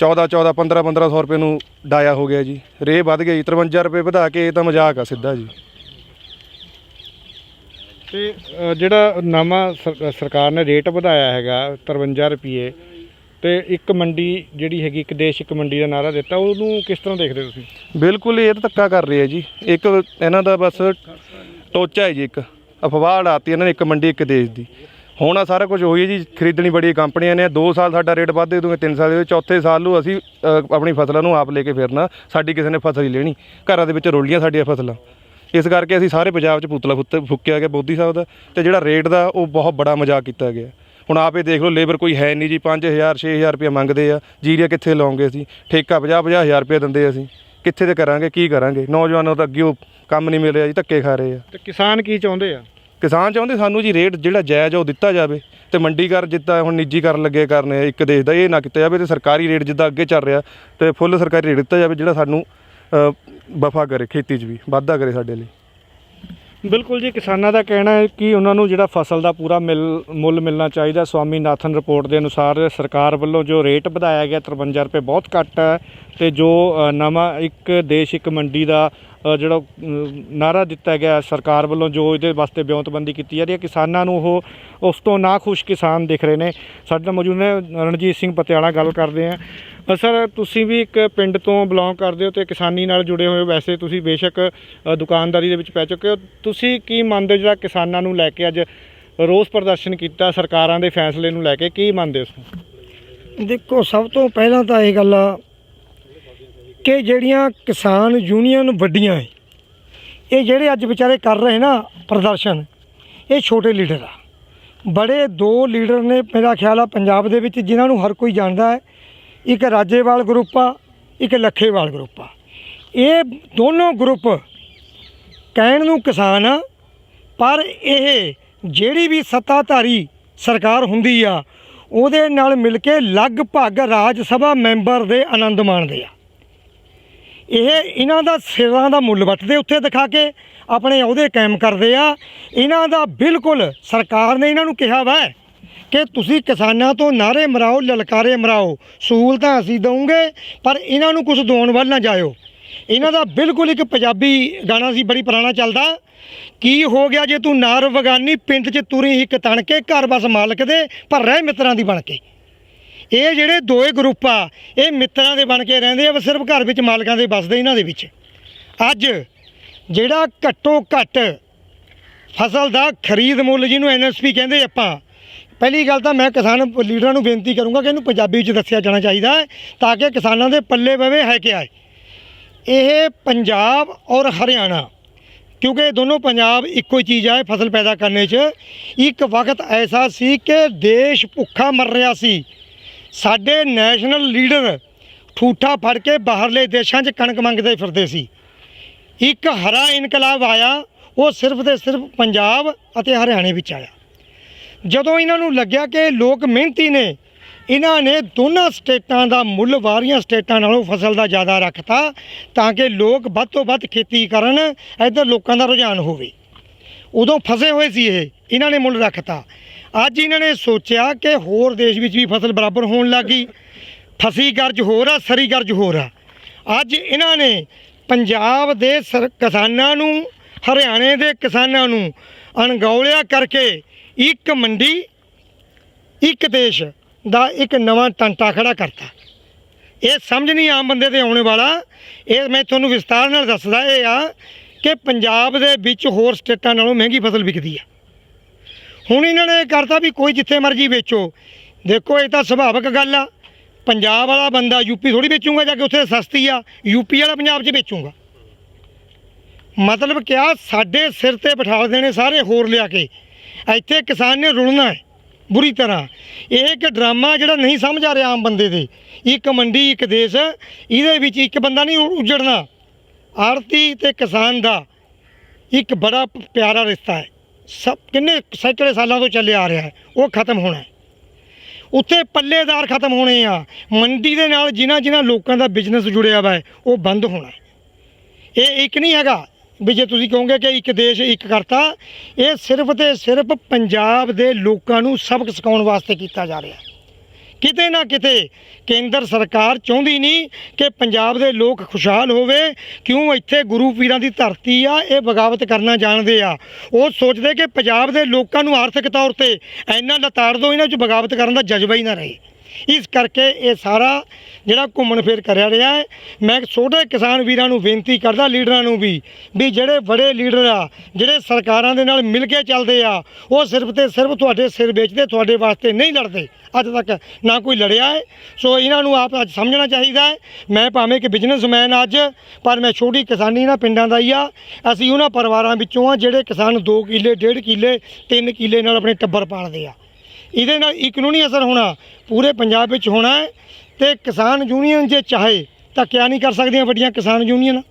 14-14, 15-1500 ਰੁਪਏ ਨੂੰ ਡਾਇਆ ਹੋ ਗਿਆ ਜੀ। ਰੇਹ ਵੱਧ ਗਿਆ ਜੀ। 53 ਰੁਪਏ ਵਧਾ ਕੇ ਇਹ ਤਾਂ ਮਜ਼ਾਕ ਆ ਸਿੱਧਾ ਜੀ। ਤੇ ਜਿਹੜਾ ਨਵਾਂ ਸਰਕਾਰ ਨੇ ਰੇਟ ਵਧਾਇਆ ਹੈਗਾ 53 ਰੁਪਏ, ਤੇ ਇੱਕ ਮੰਡੀ ਜਿਹੜੀ ਹੈਗੀ, ਇੱਕ ਦੇਸ਼ ਇੱਕ ਮੰਡੀ ਦਾ ਨਾਅਰਾ ਦਿੱਤਾ, ਉਹਨੂੰ ਕਿਸ ਤਰ੍ਹਾਂ ਦੇਖਦੇ ਤੁਸੀਂ? ਬਿਲਕੁਲ ਇਹ ਤਾਂ ਧੱਕਾ ਕਰ ਰਹੇ ਆ ਜੀ। ਇੱਕ ਇਹਨਾਂ ਦਾ ਬਸ ਟੋਚਾ ਹੈ ਜੀ, ਇੱਕ ਅਫਵਾਹ ਉਡਾਤੀ ਇਹਨਾਂ ਨੇ, ਇੱਕ ਮੰਡੀ ਇੱਕ ਦੇਸ਼ ਦੀ। ਹੁਣ ਆ ਸਾਰਾ ਕੁਝ ਉਹੀ ਹੈ ਜੀ। ਖਰੀਦਣੀ ਬੜੀ ਕੰਪਨੀਆਂ ਨੇ। 2 ਸਾਲ ਸਾਡਾ ਰੇਟ ਵੱਧ ਦੇ ਦੂੰਗੇ, 3 ਸਾਲ ਦੇ, ਚੌਥੇ ਸਾਲ ਨੂੰ ਅਸੀਂ ਆਪਣੀ ਫਸਲਾਂ ਨੂੰ ਆਪ ਲੈ ਕੇ ਫਿਰਨਾ। ਸਾਡੀ ਕਿਸੇ ਨੇ ਫਸਲ ਹੀ ਲੈਣੀ। ਘਰਾਂ ਦੇ ਵਿੱਚ ਰੋਲੀਆਂ ਸਾਡੀਆਂ ਫਸਲਾਂ। ਇਸ ਕਰਕੇ ਅਸੀਂ ਸਾਰੇ ਪੰਜਾਬ 'ਚ ਪੁਤਲਾ ਫੂਕਿਆ ਗਿਆ ਮੋਦੀ ਸਾਹਿਬ ਦਾ, ਤੇ ਜਿਹੜਾ ਰੇਟ ਦਾ ਉਹ ਬਹੁਤ ਬੜਾ ਮਜ਼ਾਕ ਕੀਤਾ ਗਿਆ। ਹੁਣ ਆਪੇ ਦੇਖ ਲਓ, ਲੇਬਰ ਕੋਈ ਹੈ ਨਹੀਂ ਜੀ, 5000 6000 ਰੁਪਏ ਮੰਗਦੇ ਆ, ਜੀਰੀਆ ਕਿੱਥੇ ਲਾਉਂਗੇ ਅਸੀਂ, ਠੇਕਾ 50-50 ਰੁਪਏ ਦਿੰਦੇ ਅਸੀਂ, ਕਿੱਥੇ ਤੇ ਕਰਾਂਗੇ, ਕੀ ਕਰਾਂਗੇ। ਨੌਜਵਾਨਾਂ ਦਾ ਅੱਗੇ ਕੰਮ ਨਹੀਂ ਮਿਲ ਰਿਹਾ ਜੀ, ਧੱਕੇ ਖਾ ਰਹੇ ਆ। ਤੇ ਕਿਸਾਨ ਕੀ ਚਾਹੁੰਦੇ ਆ? ਕਿਸਾਨ ਚਾਹੁੰਦੇ ਸਾਨੂੰ ਜੀ ਰੇਟ ਜਿਹੜਾ ਜਾਇਜ਼ ਆ ਉਹ ਦਿੱਤਾ ਜਾਵੇ, ਤੇ ਮੰਡੀਕਰਨ ਜਿੱਦਾਂ ਹੁਣ ਨਿੱਜੀਕਰਨ ਲੱਗੇ ਕਰਨੇ ਇੱਕ ਦੇਸ਼ ਦਾ, ਇਹ ਨਾ ਕੀਤਾ ਜਾਵੇ, ਤੇ ਸਰਕਾਰੀ ਰੇਟ ਜਿੱਦਾਂ ਅੱਗੇ ਚੱਲ ਰਿਹਾ ਤੇ ਫੁੱਲ ਸਰਕਾਰੀ ਰੇਟ ਦਿੱਤਾ ਜਾਵੇ, ਜਿਹੜਾ ਸਾਨੂੰ ਵਫਾ ਕਰੇ, ਖੇਤੀ 'ਚ ਵੀ ਵਾਧਾ ਕਰੇ ਸਾਡੇ ਲਈ। ਬਿਲਕੁਲ ਜੀ, ਕਿਸਾਨਾਂ ਦਾ ਕਹਿਣਾ ਹੈ ਕਿ ਉਹਨਾਂ ਨੂੰ ਜਿਹੜਾ ਫਸਲ ਦਾ ਪੂਰਾ ਮੁੱਲ ਮਿਲਣਾ ਚਾਹੀਦਾ। ਸਵਾਮੀਨਾਥਨ ਰਿਪੋਰਟ ਦੇ ਅਨੁਸਾਰ ਸਰਕਾਰ ਵੱਲੋਂ ਜੋ ਰੇਟ ਵਧਾਇਆ ਗਿਆ 53 ਰੁਪਏ ਬਹੁਤ ਘੱਟ ਹੈ, ਤੇ ਜੋ ਨਵਾਂ ਇੱਕ ਦੇਸ਼ ਇੱਕ ਮੰਡੀ ਦਾ ਜਿਹੜਾ ਨਾਅਰਾ ਦਿੱਤਾ ਗਿਆ ਸਰਕਾਰ ਵੱਲੋਂ, ਜੋ ਇਹਦੇ ਵਾਸਤੇ ਵਿਉਂਤਬੰਦੀ ਕੀਤੀ ਜਾ ਰਹੀ ਹੈ, ਕਿਸਾਨਾਂ ਨੂੰ ਉਹ ਉਸ ਤੋਂ ਨਾਖੁਸ਼ ਕਿਸਾਨ ਦਿਖ ਰਹੇ ਨੇ। ਸਾਡੇ ਨਾਲ ਮੌਜੂਦ ਨੇ ਰਣਜੀਤ ਸਿੰਘ ਪਤਿਆਲਾ, ਗੱਲ ਕਰਦੇ ਹਾਂ। ਸਰ, ਤੁਸੀਂ ਵੀ ਇੱਕ ਪਿੰਡ ਤੋਂ ਬਿਲੋਂਗ ਕਰਦੇ ਹੋ ਤੇ ਕਿਸਾਨੀ ਨਾਲ ਜੁੜੇ ਹੋਏ ਹੋ। ਵੈਸੇ ਤੁਸੀਂ ਬੇਸ਼ੱਕ ਦੁਕਾਨਦਾਰੀ ਦੇ ਵਿੱਚ ਪੈ ਚੁੱਕੇ ਹੋ, ਤੁਸੀਂ ਕੀ ਮੰਨਦੇ ਹੋ ਜਿਹੜਾ ਕਿਸਾਨਾਂ ਨੂੰ ਲੈ ਕੇ ਅੱਜ ਰੋਸ ਪ੍ਰਦਰਸ਼ਨ ਕੀਤਾ ਸਰਕਾਰਾਂ ਦੇ ਫੈਸਲੇ ਨੂੰ ਲੈ ਕੇ, ਕੀ ਮੰਨਦੇ ਹੋ? ਦੇਖੋ, ਸਭ ਤੋਂ ਪਹਿਲਾਂ ਤਾਂ ਇਹ ਗੱਲ ਆ ਕਿ ਜਿਹੜੀਆਂ ਕਿਸਾਨ ਯੂਨੀਅਨ ਵੱਡੀਆਂ ਹੈ, ਇਹ ਜਿਹੜੇ ਅੱਜ ਵਿਚਾਰੇ ਕਰ ਰਹੇ ਨਾ ਪ੍ਰਦਰਸ਼ਨ, ਇਹ ਛੋਟੇ ਲੀਡਰ ਆ। ਬੜੇ ਦੋ ਲੀਡਰ ਨੇ ਮੇਰਾ ਖਿਆਲ ਆ ਪੰਜਾਬ ਦੇ ਵਿੱਚ, ਜਿਨ੍ਹਾਂ ਨੂੰ ਹਰ ਕੋਈ ਜਾਣਦਾ ਹੈ। ਇੱਕ ਰਾਜੇਵਾਲ ਗਰੁੱਪ ਆ, ਇੱਕ ਲੱਖੇਵਾਲ ਗਰੁੱਪ ਆ। ਇਹ ਦੋਨੋਂ ਗਰੁੱਪ ਕਹਿਣ ਨੂੰ ਕਿਸਾਨ ਆ, ਪਰ ਇਹ ਜਿਹੜੀ ਵੀ ਸੱਤਾਧਾਰੀ ਸਰਕਾਰ ਹੁੰਦੀ ਆ ਉਹਦੇ ਨਾਲ ਮਿਲ ਕੇ ਲਗਭਗ ਰਾਜ ਸਭਾ ਮੈਂਬਰ ਦੇ ਆਨੰਦ ਮਾਣਦੇ ਆ। ਇਹ ਇਹਨਾਂ ਦਾ ਸਿਰਾਂ ਦਾ ਮੁੱਲ ਵੱਟਦੇ ਉੱਥੇ ਦਿਖਾ ਕੇ ਆਪਣੇ ਅਹੁਦੇ ਕਾਇਮ ਕਰਦੇ ਆ। ਇਹਨਾਂ ਦਾ ਬਿਲਕੁਲ ਸਰਕਾਰ ਨੇ ਇਹਨਾਂ ਨੂੰ ਕਿਹਾ ਵਾ ਕਿ ਤੁਸੀਂ ਕਿਸਾਨਾਂ ਤੋਂ ਨਾਅਰੇ ਮਰਾਓ, ਲਲਕਾਰੇ ਮਰਾਓ, ਸਹੂਲਤਾਂ ਅਸੀਂ ਦਊਂਗੇ, ਪਰ ਇਹਨਾਂ ਨੂੰ ਕੁਝ ਦੇਣ ਵੱਲ ਨਾ ਜਾਇਓ। ਇਹਨਾਂ ਦਾ ਬਿਲਕੁਲ ਇੱਕ ਪੰਜਾਬੀ ਗਾਣਾ ਸੀ ਬੜੀ ਪੁਰਾਣਾ ਚੱਲਦਾ, ਕੀ ਹੋ ਗਿਆ ਜੇ ਤੂੰ ਨਾਰ ਵਗਾਨੀ, ਪਿੰਡ 'ਚ ਤੁਰੀ ਇੱਕ ਤਣ ਕੇ, ਘਰ ਬਸ ਮਾਲਕ ਦੇ ਪਰ ਰਹਿ ਮਿੱਤਰਾਂ ਦੀ ਬਣ ਕੇ। ਇਹ ਜਿਹੜੇ ਦੋਏ ਗਰੁੱਪ ਆ, ਇਹ ਮਿੱਤਰਾਂ ਦੇ ਬਣ ਕੇ ਰਹਿੰਦੇ ਆ, ਸਿਰਫ ਘਰ ਵਿੱਚ ਮਾਲਕਾਂ ਦੇ ਵੱਸਦੇ ਇਹਨਾਂ ਦੇ ਵਿੱਚ। ਅੱਜ ਜਿਹੜਾ ਘੱਟੋ ਘੱਟ ਫਸਲ ਦਾ ਖਰੀਦ ਮੁੱਲ, ਜਿਹਨੂੰ NSP ਕਹਿੰਦੇ ਆਪਾਂ, ਪਹਿਲੀ ਗੱਲ ਤਾਂ ਮੈਂ ਕਿਸਾਨ ਲੀਡਰਾਂ ਨੂੰ ਬੇਨਤੀ ਕਰੂੰਗਾ ਕਿ ਇਹਨੂੰ ਪੰਜਾਬੀ ਵਿੱਚ ਦੱਸਿਆ ਜਾਣਾ ਚਾਹੀਦਾ ਹੈ, ਤਾਂ ਕਿ ਕਿਸਾਨਾਂ ਦੇ ਪੱਲੇ ਪਵੇ ਹੈ ਕਿ ਆਏ। ਇਹ ਪੰਜਾਬ ਔਰ ਹਰਿਆਣਾ, ਕਿਉਂਕਿ ਇਹ ਦੋਨੋਂ ਪੰਜਾਬ ਇੱਕੋ ਹੀ ਚੀਜ਼ ਹੈ ਫਸਲ ਪੈਦਾ ਕਰਨੇ 'ਚ। ਇੱਕ ਵਕਤ ਐਸਾ ਸੀ ਕਿ ਦੇਸ਼ ਭੁੱਖਾ ਮਰ ਰਿਹਾ ਸੀ, ਸਾਡੇ ਨੈਸ਼ਨਲ ਲੀਡਰ ਠੂਠਾ ਫੜ ਕੇ ਬਾਹਰਲੇ ਦੇਸ਼ਾਂ 'ਚ ਕਣਕ ਮੰਗਦੇ ਫਿਰਦੇ ਸੀ। ਇੱਕ ਹਰਾ ਇਨਕਲਾਬ ਆਇਆ, ਉਹ ਸਿਰਫ ਤੇ ਸਿਰਫ ਪੰਜਾਬ ਅਤੇ ਹਰਿਆਣੇ ਵਿੱਚ ਆਇਆ। ਜਦੋਂ ਇਹਨਾਂ ਨੂੰ ਲੱਗਿਆ ਕਿ ਲੋਕ ਮਿਹਨਤੀ ਨੇ, ਇਹਨਾਂ ਨੇ ਦੋਨਾਂ ਸਟੇਟਾਂ ਦਾ ਮੁੱਲ ਬਾਹਰੀਆਂ ਸਟੇਟਾਂ ਨਾਲੋਂ ਫਸਲ ਦਾ ਜ਼ਿਆਦਾ ਰੱਖਤਾ, ਤਾਂ ਕਿ ਲੋਕ ਵੱਧ ਤੋਂ ਵੱਧ ਖੇਤੀ ਕਰਨ, ਇੱਧਰ ਲੋਕਾਂ ਦਾ ਰੁਝਾਨ ਹੋਵੇ। ਉਦੋਂ ਫਸੇ ਹੋਏ ਸੀ ਇਹਨਾਂ ਨੇ ਮੁੱਲ ਰੱਖਤਾ। ਅੱਜ ਇਹਨਾਂ ਨੇ ਸੋਚਿਆ ਕਿ ਹੋਰ ਦੇਸ਼ ਵਿੱਚ ਵੀ ਫਸਲ ਬਰਾਬਰ ਹੋਣ ਲੱਗ ਗਈ, ਫਸੀ ਗਰਜ ਹੋਰ ਆ, ਸਰੀ ਗਰਜ ਹੋਰ ਆ। ਅੱਜ ਇਹਨਾਂ ਨੇ ਪੰਜਾਬ ਦੇ ਕਿਸਾਨਾਂ ਨੂੰ, ਹਰਿਆਣੇ ਦੇ ਕਿਸਾਨਾਂ ਨੂੰ ਅਣਗੌਲਿਆ ਕਰਕੇ ਇੱਕ ਮੰਡੀ, ਇੱਕ ਦੇਸ਼ ਦਾ ਇੱਕ ਨਵਾਂ ਟਾਂਟਾ ਖੜਾ ਕਰਤਾ। ਇਹ ਸਮਝ ਨਹੀਂ ਆਮ ਬੰਦੇ ਤੇ ਆਉਣ ਵਾਲਾ। ਇਹ ਮੈਂ ਤੁਹਾਨੂੰ ਵਿਸਤਾਰ ਨਾਲ ਦੱਸਦਾ ਇਹ ਆ ਕਿ ਪੰਜਾਬ ਦੇ ਵਿੱਚ ਹੋਰ ਸਟੇਟਾਂ ਨਾਲੋਂ ਮਹਿੰਗੀ ਫਸਲ ਵਿਕਦੀ ਆ। ਹੁਣ ਇਹਨਾਂ ਨੇ ਕਰਤਾ ਵੀ ਕੋਈ ਜਿੱਥੇ ਮਰਜ਼ੀ ਵੇਚੋ। ਦੇਖੋ, ਇਹ ਤਾਂ ਸੁਭਾਵਿਕ ਗੱਲ ਆ। ਪੰਜਾਬ ਵਾਲਾ ਬੰਦਾ ਯੂਪੀ ਥੋੜੀ ਵੇਚੂਗਾ ਜਾ ਕੇ, ਉੱਥੇ ਸਸਤੀ ਆ, ਯੂਪੀ ਵਾਲਾ ਪੰਜਾਬ 'ਚ ਵੇਚੂਗਾ। ਮਤਲਬ ਕਿਆ, ਸਾਡੇ ਸਿਰ ਤੇ ਬਿਠਾ ਦੇਣੇ ਸਾਰੇ ਹੋਰ ਲਿਆ ਕੇ, ਇੱਥੇ ਕਿਸਾਨ ਨੇ ਰੁਲਣਾ ਹੈ ਬੁਰੀ ਤਰ੍ਹਾਂ। ਇਹ ਇੱਕ ਡਰਾਮਾ ਜਿਹੜਾ ਨਹੀਂ ਸਮਝ ਆ ਰਿਹਾ ਆਮ ਬੰਦੇ ਦੇ। ਇੱਕ ਮੰਡੀ, ਇੱਕ ਦੇਸ਼, ਇਹਦੇ ਵਿੱਚ ਇੱਕ ਬੰਦਾ ਨਹੀਂ ਉਜੜਨਾ। ਆੜ੍ਹਤੀ ਤੇ ਕਿਸਾਨ ਦਾ ਇੱਕ ਬੜਾ ਪਿਆਰਾ ਰਿਸ਼ਤਾ ਹੈ, ਕਿੰਨੇ ਸੈਂਕੜੇ ਸਾਲਾਂ ਤੋਂ ਚੱਲਿਆ ਆ ਰਿਹਾ ਹੈ, ਉਹ ਖਤਮ ਹੋਣਾ ਹੈ। ਉੱਥੇ ਪੱਲੇਦਾਰ ਖਤਮ ਹੋਣੇ ਆ। ਮੰਡੀ ਦੇ ਨਾਲ ਜਿਨ੍ਹਾਂ ਲੋਕਾਂ ਦਾ ਬਿਜ਼ਨਸ ਜੁੜਿਆ ਵਾ ਉਹ ਬੰਦ ਹੋਣਾ। ਇਹ ਇੱਕ ਨਹੀਂ ਹੈਗਾ ਵੀ ਜੇ ਤੁਸੀਂ ਕਹੋਗੇ ਕਿ ਇੱਕ ਦੇਸ਼ ਇੱਕ ਕਰਤਾ, ਇਹ ਸਿਰਫ ਤੇ ਸਿਰਫ ਪੰਜਾਬ ਦੇ ਲੋਕਾਂ ਨੂੰ ਸਬਕ ਸਿਖਾਉਣ ਵਾਸਤੇ ਕੀਤਾ ਜਾ ਰਿਹਾ। ਕਿਤੇ ਨਾ ਕਿਤੇ ਕੇਂਦਰ ਸਰਕਾਰ ਚਾਹੁੰਦੀ ਨਹੀਂ ਕਿ ਪੰਜਾਬ ਦੇ ਲੋਕ ਖੁਸ਼ਹਾਲ ਹੋਵੇ। ਕਿਉਂ? ਇੱਥੇ ਗੁਰੂ ਪੀਰਾਂ ਦੀ ਧਰਤੀ ਆ, ਇਹ ਬਗਾਵਤ ਕਰਨਾ ਜਾਣਦੇ ਆ। ਉਹ ਸੋਚਦੇ ਕਿ ਪੰਜਾਬ ਦੇ ਲੋਕਾਂ ਨੂੰ ਆਰਥਿਕ ਤੌਰ ਤੇ ਇੰਨਾ ਲਤਾੜ ਦਿਓ, ਇਹਨਾਂ 'ਚ ਬਗਾਵਤ ਕਰਨ ਦਾ ਜਜ਼ਬਾ ਹੀ ਨਾ ਰਹੇ। ਇਸ ਕਰਕੇ ਇਹ ਸਾਰਾ ਜਿਹੜਾ ਘੁੰਮਣ ਫਿਰ ਕਰਿਆ ਰਿਹਾ ਹੈ। ਮੈਂ ਛੋਟੇ ਕਿਸਾਨ ਵੀਰਾਂ ਨੂੰ ਬੇਨਤੀ ਕਰਦਾ, ਲੀਡਰਾਂ ਨੂੰ ਵੀ ਜਿਹੜੇ ਬੜੇ ਲੀਡਰ ਆ, ਜਿਹੜੇ ਸਰਕਾਰਾਂ ਦੇ ਨਾਲ ਮਿਲ ਕੇ ਚੱਲਦੇ ਆ, ਉਹ ਸਿਰਫ ਤੇ ਸਿਰਫ ਤੁਹਾਡੇ ਸਿਰ ਵੇਚਦੇ, ਤੁਹਾਡੇ ਵਾਸਤੇ ਨਹੀਂ ਲੜਦੇ। ਅੱਜ ਤੱਕ ਨਾ ਕੋਈ ਲੜਿਆ ਹੈ। ਸੋ ਇਹਨਾਂ ਨੂੰ ਆਪ ਅੱਜ ਸਮਝਣਾ ਚਾਹੀਦਾ ਹੈ। ਮੈਂ ਭਾਵੇਂ ਕਿ ਬਿਜ਼ਨਸਮੈਨ ਅੱਜ, ਪਰ ਮੈਂ ਛੋਟੀ ਕਿਸਾਨੀ ਨਾ ਪਿੰਡਾਂ ਦਾ ਹੀ ਆ। ਅਸੀਂ ਉਹਨਾਂ ਪਰਿਵਾਰਾਂ ਵਿੱਚੋਂ ਆ ਜਿਹੜੇ ਕਿਸਾਨ 2 ਕਿੱਲੇ 1.5 ਕਿੱਲੇ 3 ਕਿੱਲੇ ਨਾਲ ਆਪਣੇ ਟੱਬਰ ਪਾਲਦੇ ਆ। ਇਹਦੇ ਨਾਲ ਇੱਕ ਨੂੰ ਨਹੀਂ ਅਸਰ ਹੋਣਾ, ਪੂਰੇ ਪੰਜਾਬ ਵਿੱਚ ਹੋਣਾ ਹੈ। ਤੇ ਕਿਸਾਨ ਯੂਨੀਅਨ ਜੇ ਚਾਹੇ ਤਾਂ ਕਿਆ ਨਹੀਂ ਕਰ ਸਕਦੀਆਂ ਵੱਡੀਆਂ ਕਿਸਾਨ ਯੂਨੀਅਨ,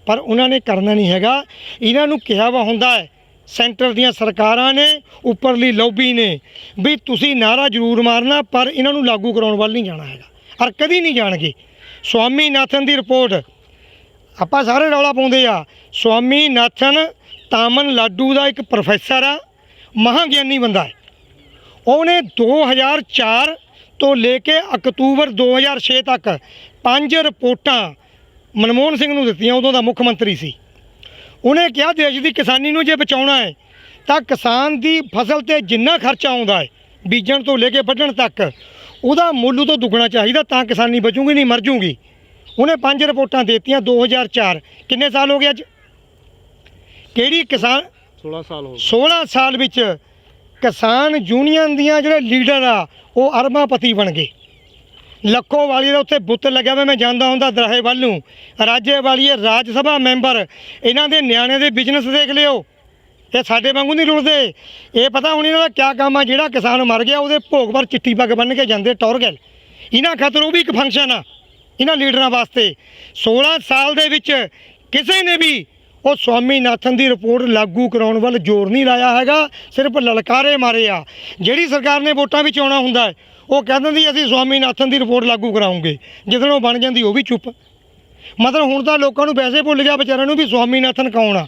ਪਰ ਉਹਨਾਂ ਨੇ ਕਰਨਾ ਨਹੀਂ ਹੈਗਾ। ਇਹਨਾਂ ਨੂੰ ਕਿਹਾ ਵਾ ਹੁੰਦਾ ਹੈ ਸੈਂਟਰ ਦੀਆਂ ਸਰਕਾਰਾਂ ਨੇ, ਉੱਪਰਲੀ ਲੌਬੀ ਨੇ ਵੀ ਤੁਸੀਂ ਨਾਅਰਾ ਜ਼ਰੂਰ ਮਾਰਨਾ, ਪਰ ਇਹਨਾਂ ਨੂੰ ਲਾਗੂ ਕਰਾਉਣ ਵੱਲ ਨਹੀਂ ਜਾਣਾ ਹੈਗਾ, ਔਰ ਕਦੀ ਨਹੀਂ ਜਾਣਗੇ। ਸਵਾਮੀਨਾਥਨ ਦੀ ਰਿਪੋਰਟ ਆਪਾਂ ਸਾਰੇ ਰੌਲਾ ਪਾਉਂਦੇ ਆ। ਸਵਾਮੀਨਾਥਨ ਤਾਮਿਲਨਾਡੂ ਦਾ ਇੱਕ ਪ੍ਰੋਫੈਸਰ ਆ, ਮਹਾਂਗਿਆਨੀ ਬੰਦਾ ਹੈ। ਉਹਨੇ 2004 ਤੋਂ ਲੈ ਕੇ ਅਕਤੂਬਰ 2006 ਤੱਕ 5 ਰਿਪੋਰਟਾਂ ਮਨਮੋਹਨ ਸਿੰਘ ਨੂੰ ਦਿੱਤੀਆਂ, ਉਦੋਂ ਦਾ ਮੁੱਖ ਮੰਤਰੀ ਸੀ। ਉਹਨੇ ਕਿਹਾ ਦੇਸ਼ ਦੀ ਕਿਸਾਨੀ ਨੂੰ ਜੇ ਬਚਾਉਣਾ ਹੈ ਤਾਂ ਕਿਸਾਨ ਦੀ ਫਸਲ ਤੇ ਜਿੰਨਾ ਖਰਚਾ ਆਉਂਦਾ ਹੈ ਬੀਜਣ ਤੋਂ ਲੈ ਕੇ ਵੱਢਣ ਤੱਕ, ਉਹਦਾ ਮੁੱਲ ਤੋਂ ਦੁੱਗਣਾ ਚਾਹੀਦਾ, ਤਾਂ ਕਿਸਾਨੀ ਬਚੂਗੀ, ਨਹੀਂ ਮਰ ਜੂਗੀ। ਉਹਨੇ 5 ਰਿਪੋਰਟਾਂ ਦੇ ਦਿੱਤੀਆਂ 2004। ਕਿੰਨੇ ਸਾਲ ਹੋ ਗਏ ਅੱਜ? ਕਿਹੜੀ ਕਿਸਾਨ 16 ਸਾਲ ਹੋ ਗਏ। 16 ਸਾਲ ਵਿੱਚ ਕਿਸਾਨ ਯੂਨੀਅਨ ਦੀਆਂ ਜਿਹੜੇ ਲੀਡਰ ਆ ਉਹ ਅਰਬਾਂਪਤੀ ਬਣ ਗਏ। ਲੱਖੋਵਾਲੀ ਦਾ ਉੱਥੇ ਬੁੱਤ ਲੱਗਿਆ ਵਾ, ਮੈਂ ਜਾਂਦਾ ਹੁੰਦਾ ਦਰਾਹੇ ਵੱਲ ਨੂੰ। ਰਾਜੇਵਾਲੀਏ ਰਾਜ ਸਭਾ ਮੈਂਬਰ, ਇਹਨਾਂ ਦੇ ਨਿਆਣੇ ਦੇ ਬਿਜ਼ਨਸ ਦੇਖ ਲਿਓ, ਇਹ ਸਾਡੇ ਵਾਂਗੂ ਨਹੀਂ ਰੁਲਦੇ। ਇਹ ਪਤਾ ਹੁਣ ਇਹਨਾਂ ਦਾ ਕਿਆ ਕੰਮ ਆ। ਜਿਹੜਾ ਕਿਸਾਨ ਮਰ ਗਿਆ ਉਹਦੇ ਭੋਗ ਪਰ ਚਿੱਟੀ ਪੱਗ ਬੰਨ੍ਹ ਕੇ ਜਾਂਦੇ ਟੌਰਗਲ। ਇਹਨਾਂ ਖਾਤਰ ਉਹ ਵੀ ਇੱਕ ਫੰਕਸ਼ਨ ਆ ਇਹਨਾਂ ਲੀਡਰਾਂ ਵਾਸਤੇ। 16 ਸਾਲ ਦੇ ਵਿੱਚ ਕਿਸੇ ਨੇ ਵੀ ਉਹ ਸਵਾਮੀਨਾਥਨ ਦੀ ਰਿਪੋਰਟ ਲਾਗੂ ਕਰਾਉਣ ਵੱਲ ਜ਼ੋਰ ਨਹੀਂ ਲਾਇਆ ਹੈਗਾ, ਸਿਰਫ ਲਲਕਾਰੇ ਮਾਰੇ ਆ। ਜਿਹੜੀ ਸਰਕਾਰ ਨੇ ਵੋਟਾਂ ਵਿੱਚ ਆਉਣਾ ਹੁੰਦਾ ਹੈ ਉਹ ਕਹਿ ਦਿੰਦੀ ਅਸੀਂ ਸਵਾਮੀਨਾਥਨ ਦੀ ਰਿਪੋਰਟ ਲਾਗੂ ਕਰਾਉਂਗੇ, ਜਦੋਂ ਉਹ ਬਣ ਜਾਂਦੀ ਉਹ ਵੀ ਚੁੱਪ। ਮਤਲਬ ਹੁਣ ਤਾਂ ਲੋਕਾਂ ਨੂੰ ਵੈਸੇ ਭੁੱਲ ਗਿਆ ਵਿਚਾਰਿਆਂ ਨੂੰ ਵੀ ਸਵਾਮੀਨਾਥਨ ਕੌਣ ਆ।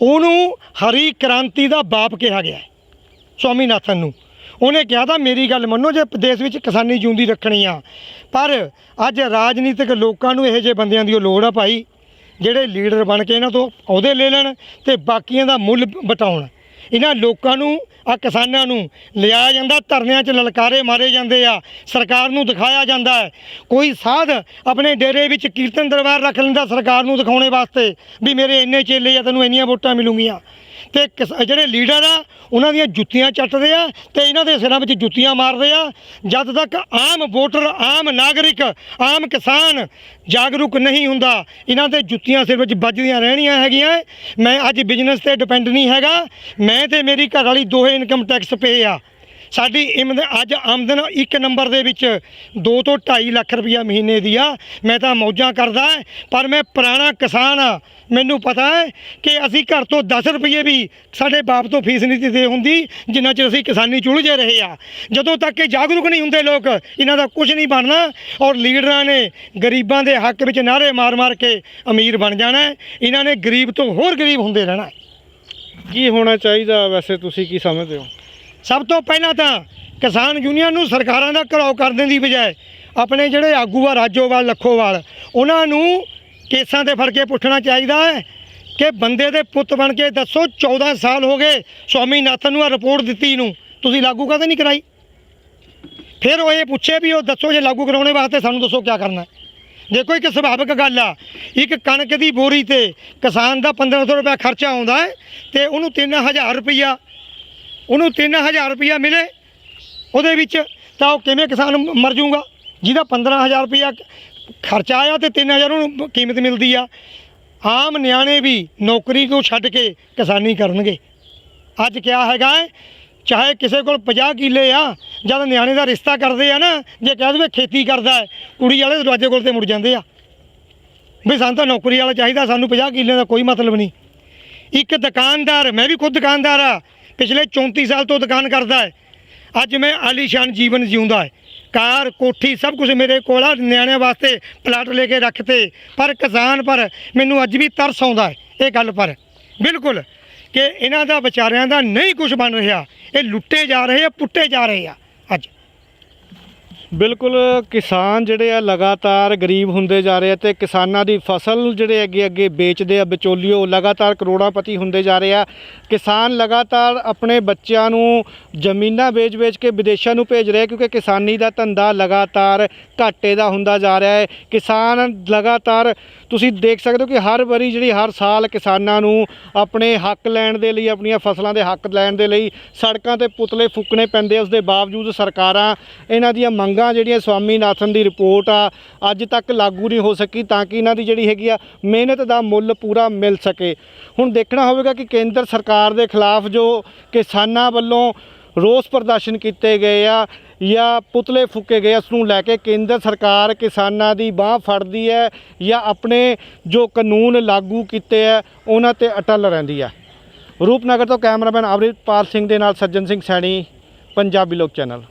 ਉਹਨੂੰ ਹਰੀ ਕ੍ਰਾਂਤੀ ਦਾ ਬਾਪ ਕਿਹਾ ਗਿਆ ਸਵਾਮੀਨਾਥਨ ਨੂੰ। ਉਹਨੇ ਕਿਹਾ ਤਾਂ ਮੇਰੀ ਗੱਲ ਮੰਨੋ, ਜੇ ਦੇਸ਼ ਵਿੱਚ ਕਿਸਾਨੀ ਜਿਉਂਦੀ ਰੱਖਣੀ ਆ। ਪਰ ਅੱਜ ਰਾਜਨੀਤਿਕ ਲੋਕਾਂ ਨੂੰ ਇਹੋ ਜਿਹੇ ਬੰਦਿਆਂ ਦੀ ਲੋੜ ਆ ਭਾਈ, ਜਿਹੜੇ ਲੀਡਰ ਬਣ ਕੇ ਇਹਨਾਂ ਤੋਂ ਅਹੁਦੇ ਲੈ ਲੈਣ ਤੇ ਬਾਕੀਆਂ ਦਾ ਮੁੱਲ ਵਟਾਉਣ। ਇਹਨਾਂ ਲੋਕਾਂ ਨੂੰ, ਆ ਕਿਸਾਨਾਂ ਨੂੰ ਲਿਆਇਆ ਜਾਂਦਾ, ਧਰਨਿਆਂ 'ਚ ਲਲਕਾਰੇ ਮਾਰੇ ਜਾਂਦੇ ਆ, ਸਰਕਾਰ ਨੂੰ ਦਿਖਾਇਆ ਜਾਂਦਾ ਹੈ। ਕੋਈ ਸਾਧ ਆਪਣੇ ਡੇਰੇ ਵਿੱਚ ਕੀਰਤਨ ਦਰਬਾਰ ਰੱਖ ਲੈਂਦਾ ਸਰਕਾਰ ਨੂੰ ਦਿਖਾਉਣੇ ਵਾਸਤੇ ਵੀ ਮੇਰੇ ਇੰਨੇ ਚੇਲੇ ਆ, ਤੈਨੂੰ ਇੰਨੀਆਂ ਵੋਟਾਂ ਮਿਲੂਗੀਆਂ। ਤੇ ਜਿਹੜੇ ਲੀਡਰ ਆ ਉਹਨਾਂ ਦੀਆਂ ਜੁੱਤੀਆਂ ਚੱਟਦੇ ਆ ਤੇ ਇਹਨਾਂ ਦੇ ਸਿਰਾਂ ਵਿੱਚ ਜੁੱਤੀਆਂ ਮਾਰਦੇ ਆ। ਜਦ ਤੱਕ ਆਮ ਵੋਟਰ, ਆਮ ਨਾਗਰਿਕ, ਆਮ ਕਿਸਾਨ ਜਾਗਰੂਕ ਨਹੀਂ ਹੁੰਦਾ, ਇਹਨਾਂ ਦੇ ਜੁੱਤੀਆਂ ਸਿਰ ਵਿੱਚ ਵੱਜਦੀਆਂ ਰਹਿਣੀਆਂ ਹੈਗੀਆਂ। ਮੈਂ ਅੱਜ ਬਿਜ਼ਨਸ ਤੇ ਡਿਪੈਂਡ ਨਹੀਂ ਹੈਗਾ, ਮੈਂ ਤੇ ਮੇਰੀ ਘਰ ਵਾਲੀ ਦੋਹੇ ਇਨਕਮ ਟੈਕਸ ਪੇ ਆ। ਸਾਡੀ ਅੱਜ ਆਮਦਨ 1 ਨੰਬਰ ਦੇ ਵਿੱਚ 2 ਤੋਂ 2.5 ਲੱਖ ਰੁਪਈਆ ਮਹੀਨੇ ਦੀ ਆ। ਮੈਂ ਤਾਂ ਮੌਜਾਂ ਕਰਦਾ, ਪਰ ਮੈਂ ਪੁਰਾਣਾ ਕਿਸਾਨ ਆ। ਮੈਨੂੰ ਪਤਾ ਹੈ ਕਿ ਅਸੀਂ ਘਰ ਤੋਂ 10 ਰੁਪਏ ਵੀ ਸਾਡੇ ਬਾਪ ਤੋਂ ਫੀਸ ਨਹੀਂ ਦੇ ਹੁੰਦੀ ਜਿੰਨਾ ਚਿਰ ਅਸੀਂ ਕਿਸਾਨੀ ਚੁਲਝੇ ਰਹੇ ਆ। ਜਦੋਂ ਤੱਕ ਇਹ ਜਾਗਰੂਕ ਨਹੀਂ ਹੁੰਦੇ ਲੋਕ, ਇਹਨਾਂ ਦਾ ਕੁਝ ਨਹੀਂ ਬਣਨਾ। ਔਰ ਲੀਡਰਾਂ ਨੇ ਗਰੀਬਾਂ ਦੇ ਹੱਕ ਵਿੱਚ ਨਾਅਰੇ ਮਾਰ ਕੇ ਅਮੀਰ ਬਣ ਜਾਣਾ। ਇਹਨਾਂ ਨੇ ਗਰੀਬ ਤੋਂ ਹੋਰ ਗਰੀਬ ਹੁੰਦੇ ਰਹਿਣਾ। ਕੀ ਹੋਣਾ ਚਾਹੀਦਾ ਵੈਸੇ, ਤੁਸੀਂ ਕੀ ਸਮਝਦੇ ਹੋ? ਸਭ ਤੋਂ ਪਹਿਲਾਂ ਤਾਂ ਕਿਸਾਨ ਯੂਨੀਅਨ ਨੂੰ ਸਰਕਾਰਾਂ ਦਾ ਘਿਰਾਓ ਕਰਨ ਦੀ ਬਜਾਏ ਆਪਣੇ ਜਿਹੜੇ ਆਗੂ ਆ ਰਾਜੋਵਾਲ, ਲੱਖੋਵਾਲ, ਉਹਨਾਂ ਨੂੰ ਕੇਸਾਂ ਤੇ ਫੜ ਕੇ ਪੁੱਛਣਾ ਚਾਹੀਦਾ ਹੈ ਕਿ ਬੰਦੇ ਦੇ ਪੁੱਤ ਬਣ ਕੇ ਦੱਸੋ 14 ਸਾਲ ਹੋ ਗਏ ਸਵਾਮੀਨਾਥਨ ਨੂੰ ਆ ਰਿਪੋਰਟ ਦਿੱਤੀ ਨੂੰ, ਤੁਸੀਂ ਲਾਗੂ ਕਦੇ ਨਹੀਂ ਕਰਾਈ। ਫਿਰ ਉਹ ਇਹ ਪੁੱਛੇ ਵੀ ਉਹ ਦੱਸੋ ਜੇ ਲਾਗੂ ਕਰਾਉਣੇ ਵਾਸਤੇ ਸਾਨੂੰ ਦੱਸੋ ਕੀ ਕਰਨਾ। ਦੇਖੋ ਇੱਕ ਸੁਭਾਵਿਕ ਗੱਲ ਆ, ਇੱਕ ਕਣਕ ਦੀ ਬੋਰੀ ਤੇ ਕਿਸਾਨ ਦਾ 1500 ਰੁਪਇਆ ਖਰਚਾ ਆਉਂਦਾ ਹੈ ਤੇ ਉਹਨੂੰ 3000 ਰੁਪਈਆ ਮਿਲੇ ਉਹਦੇ ਵਿੱਚ, ਤਾਂ ਉਹ ਕਿਵੇਂ ਕਿਸਾਨ ਮਰ ਜੂਗਾ ਜਿਹਦਾ 15000 ਰੁਪਈਆ ਖਰਚਾ ਆਇਆ ਤੇ 3000 ਉਹਨੂੰ ਕੀਮਤ ਮਿਲਦੀ ਆ। ਆਮ ਨਿਆਣੇ ਵੀ ਨੌਕਰੀ ਨੂੰ ਛੱਡ ਕੇ ਕਿਸਾਨੀ ਕਰਨਗੇ। ਅੱਜ ਕਿਆ ਹੈਗਾ ਹੈ, ਚਾਹੇ ਕਿਸੇ ਕੋਲ 50 ਕਿੱਲੇ ਆ, ਜਦ ਨਿਆਣੇ ਦਾ ਰਿਸ਼ਤਾ ਕਰਦੇ ਆ ਨਾ, ਜੇ ਕਹਿ ਦੇਵੇ ਖੇਤੀ ਕਰਦਾ ਹੈ, ਕੁੜੀ ਵਾਲੇ ਦਰਵਾਜ਼ੇ ਕੋਲ ਤੇ ਮੁੜ ਜਾਂਦੇ ਆ ਵੀ ਸਾਨੂੰ ਤਾਂ ਨੌਕਰੀ ਵਾਲਾ ਚਾਹੀਦਾ, ਸਾਨੂੰ 50 ਕਿੱਲੇ ਦਾ ਕੋਈ ਮਤਲਬ ਨਹੀਂ। ਇੱਕ ਦੁਕਾਨਦਾਰ, ਮੈਂ ਵੀ ਖੁਦ ਦੁਕਾਨਦਾਰ ਆ, ਪਿਛਲੇ 34 ਸਾਲ ਤੋਂ ਦੁਕਾਨ ਕਰਦਾ ਹੈ। ਅੱਜ ਮੈਂ ਆਲੀਸ਼ਾਨ ਜੀਵਨ ਜਿਉਂਦਾ ਹੈ, ਕਾਰ, ਕੋਠੀ ਸਭ ਕੁਝ ਮੇਰੇ ਕੋਲ ਆ, ਨਿਆਣਿਆਂ ਵਾਸਤੇ ਪਲਾਟ ਲੈ ਕੇ ਰੱਖਤੇ। ਪਰ ਕਿਸਾਨ ਪਰ ਮੈਨੂੰ ਅੱਜ ਵੀ ਤਰਸ ਆਉਂਦਾ ਹੈ ਇਹ ਗੱਲ ਪਰ, ਬਿਲਕੁਲ, ਕਿ ਇਹਨਾਂ ਦਾ ਵਿਚਾਰਿਆਂ ਦਾ ਨਹੀਂ ਕੁਝ ਬਣ ਰਿਹਾ। ਇਹ ਲੁੱਟੇ ਜਾ ਰਹੇ ਆ, ਪੁੱਟੇ ਜਾ ਰਹੇ ਆ। ਅੱਜ ਬਿਲਕੁਲ ਕਿਸਾਨ ਜਿਹੜੇ ਆ ਲਗਾਤਾਰ ਗਰੀਬ ਹੁੰਦੇ ਜਾ ਰਹੇ ਆ ਤੇ ਕਿਸਾਨਾਂ ਦੀ ਫਸਲ ਜਿਹੜੇ ਅੱਗੇ ਵੇਚਦੇ ਆ ਵਿਚੋਲੀਓ ਲਗਾਤਾਰ ਕਰੋੜਾਪਤੀ ਹੁੰਦੇ ਜਾ ਰਹੇ ਆ। ਕਿਸਾਨ ਲਗਾਤਾਰ ਆਪਣੇ ਬੱਚਿਆਂ ਨੂੰ ਜ਼ਮੀਨਾਂ ਵੇਚ ਕੇ ਵਿਦੇਸ਼ਾਂ ਨੂੰ ਭੇਜ ਰਿਹਾ ਕਿਉਂਕਿ ਕਿਸਾਨੀ ਦਾ ਧੰਦਾ ਲਗਾਤਾਰ ਘਾਟੇ ਦਾ ਹੁੰਦਾ ਜਾ ਰਿਹਾ ਹੈ। ਕਿਸਾਨ ਲਗਾਤਾਰ ਤੁਸੀਂ ਦੇਖ ਸਕਦੇ ਹੋ ਕਿ ਹਰ ਵਾਰੀ ਜਿਹੜੀ ਹਰ ਸਾਲ ਕਿਸਾਨਾਂ ਨੂੰ ਆਪਣੇ ਹੱਕ ਲੈਣ ਦੇ ਲਈ ਆਪਣੀਆਂ ਫਸਲਾਂ ਦੇ ਹੱਕ ਲੈਣ ਦੇ ਲਈ ਸੜਕਾਂ ਤੇ ਪੁਤਲੇ ਫੂਕਣੇ ਪੈਂਦੇ। ਉਸ ਦੇ ਬਾਵਜੂਦ ਸਰਕਾਰਾਂ ਇਹਨਾਂ ਦੀਆਂ ਮੰਗਾਂ ਜਿਹੜੀਆਂ ਸਵਾਮੀਨਾਥਨ ਦੀ ਰਿਪੋਰਟ ਆ ਅੱਜ ਤੱਕ ਲਾਗੂ ਨਹੀਂ ਹੋ ਸਕੀ ਤਾਂ ਕਿ ਇਹਨਾਂ ਦੀ ਜਿਹੜੀ ਹੈਗੀ ਆ ਮਿਹਨਤ ਦਾ ਮੁੱਲ ਪੂਰਾ ਮਿਲ ਸਕੇ। ਹੁਣ ਦੇਖਣਾ ਹੋਵੇਗਾ ਕਿ ਕੇਂਦਰ ਸਰਕਾਰ ਦੇ ਖਿਲਾਫ ਜੋ ਕਿਸਾਨਾਂ ਵੱਲੋਂ ਰੋਸ ਪ੍ਰਦਰਸ਼ਨ ਕੀਤੇ ਗਏ ਆ ਜਾਂ ਪੁਤਲੇ ਫੂਕੇ ਗਏ ਉਸ ਨੂੰ ਲੈ ਕੇ ਕੇਂਦਰ ਸਰਕਾਰ ਕਿਸਾਨਾਂ ਦੀ ਬਾਂਹ ਫੜਦੀ ਹੈ ਜਾਂ ਆਪਣੇ ਜੋ ਕਾਨੂੰਨ ਲਾਗੂ ਕੀਤੇ ਆ ਉਹਨਾਂ ਤੇ ਅਟਲ ਰਹਿੰਦੀ ਹੈ। ਰੂਪਨਗਰ ਤੋਂ ਕੈਮਰਾਮੈਨ ਅਮਰਿਤਪਾਲ ਸਿੰਘ ਦੇ ਨਾਲ ਸੱਜਣ ਸਿੰਘ ਸੈਣੀ, ਪੰਜਾਬੀ ਲੋਕ ਚੈਨਲ।